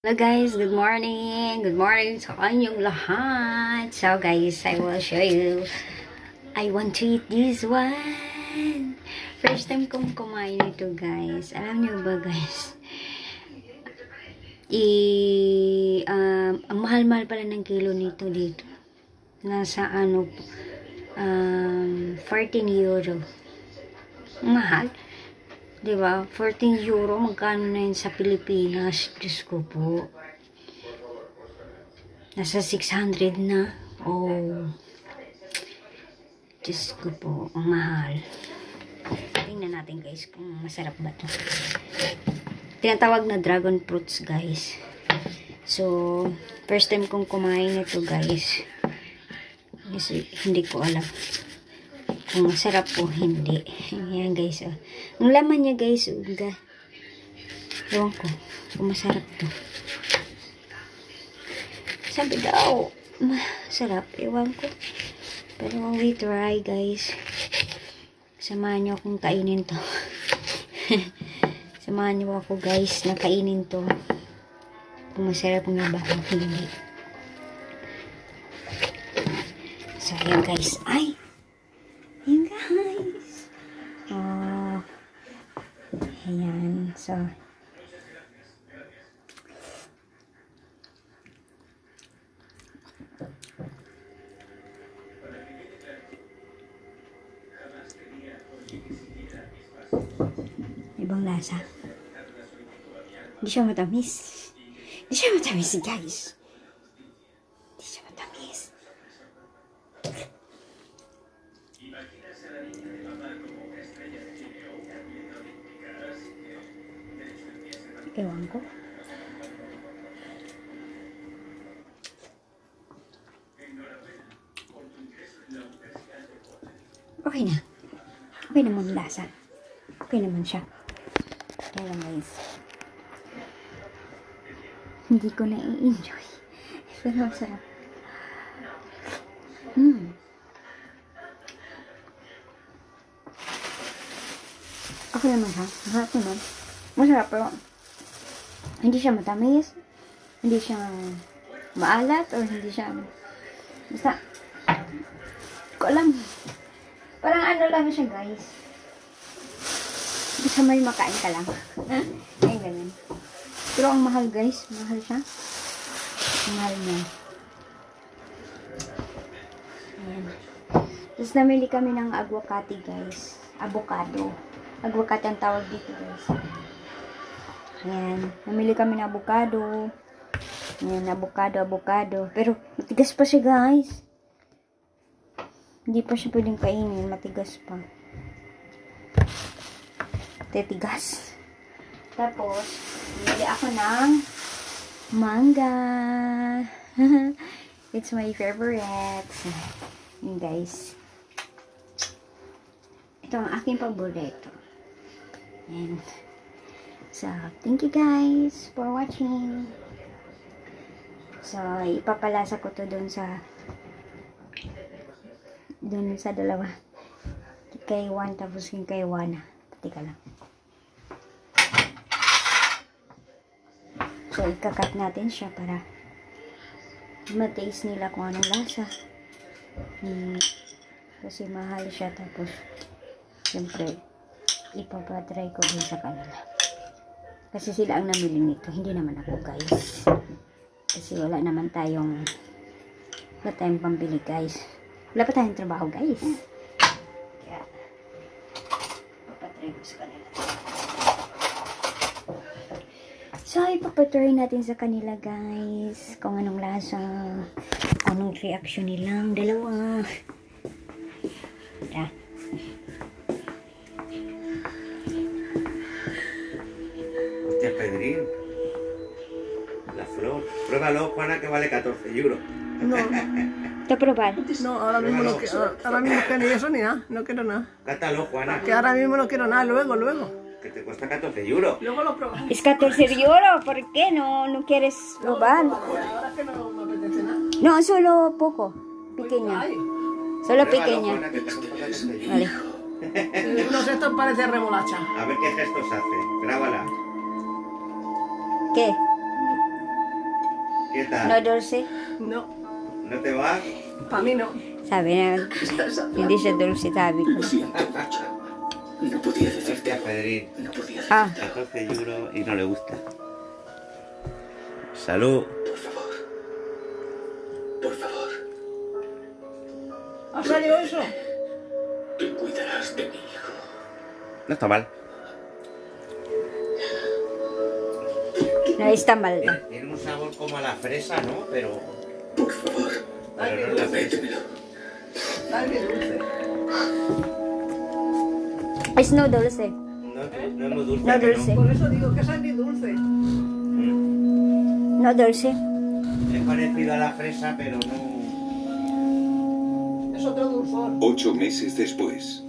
Hello guys, good morning. Good morning sa kanyang lahat. So guys, I will show you. I want to eat this one. First time kong kumain ito guys. Alam niyo ba guys? Ang mahal-mahal pala ng kilo nito dito. Nasa 14 euro. Mahal. Diba? 14 euro, magkano na yun sa Pilipinas? Diyos ko po. Nasa 600 na. Oh. Diyos ko po, ang mahal. Tingnan natin guys kung masarap ba ito. Tinatawag na dragon fruits guys. So, first time kong kumain ito guys. Kasi hindi ko alam kung masarap po hindi. Ayan guys. Oh. Ang laman niya guys. Ewan ko kung masarap to. Sabi daw masarap. Ewan ko. Pero we try guys. Samahan niyo akong kainin to. Samahan niyo ako guys na kainin to. Kung masarap nga ba o hindi. So ayan guys. Ay! Ayan guys. Oh. Ayan. So. Ibang lasa. Hindi siya matamis. Hindi siya matamis guys. Hindi siya matamis. Ewan ko. Okay na. Okay naman lasa. Okay naman siya. Kaya lang guys. Hindi ko na i-enjoy. Pero masarap. Okay naman siya. Masarap naman. Masarap pero hindi siya matamis, hindi siya maalat, or hindi siya basta ko alam. Parang ano lang siya guys. Basta may makain ka lang. Ay ganun. Pero ang mahal guys, mahal siya. Ang mahal niya. Ayan. Tapos namili kami ng aguacate guys. Avocado. Aguacate ang tawag dito guys. Ayan. Namili kami ng avocado. Ayan, avocado. Pero, matigas pa siya, guys. Hindi pa siya pwedeng kainin. Matigas pa. Tetigas. Tapos, namili ako ng manga. It's my favorite. Ayan, guys. Ito ang aking paborito. Ayan. So, thank you guys for watching. So, ipapalasa ko to dun sa dalawa. Kay Juan tapos kay Juana. Pati ka lang. So, ikakat natin siya para ma-taste nila kung anong lasa. Kasi mahal siya tapos siyempre ipapatry ko din sa kanila. Kasi sila ang namili nito. Hindi naman ako guys. Kasi wala tayong pambili guys. Wala pa tayong trabaho guys. Kaya papatry ko sa kanila. So ipapatry natin sa kanila guys. Kung anong lasa. Anong reaction nilang dalawa. Yeah. Pedrín, la flor. Pruébalo, Juana, que vale 14 euros. No, ¿Te probar? no, ahora mismo no quiero, ahora mismo que ni eso ni nada, no quiero nada. Cátalo, Juana, Que ahora mismo no quiero nada, luego. que te cuesta 14 euros. Luego lo probamos. Es 14 euros. ¿Por qué no quieres probar? Ahora es que no me apetece nada. No, solo poco. Pequeña. Ay, Solo Pruébalo, pequeña. Juana, que te cuesta 14 euros. Vale. no sé, esto parece remolacha. A ver qué gestos hace. Grábala. ¿Qué? ¿Qué tal? No dulce. No, ¿No te va? para mí no. Sabi na, hindi siya dulce, sabi ko. Lo siento mucho. No podía decirte. Hostia, Pedrín. No podía decirte. Ah, 14 euros y no le gusta. Salud. Por favor. Por favor. ¿Ha salido eso? Tú cuidarás de mi hijo. No está mal. no está mal. Tiene un sabor como a la fresa, ¿no? Pero Por favor. no es la fresa. Métemelo. Dale dulce. Es no dulce. No es muy dulce. No ¿a que dulce. Por eso digo que es dulce. No dulce. Es parecido a la fresa, pero no... Es otro dulzor. 8 meses después.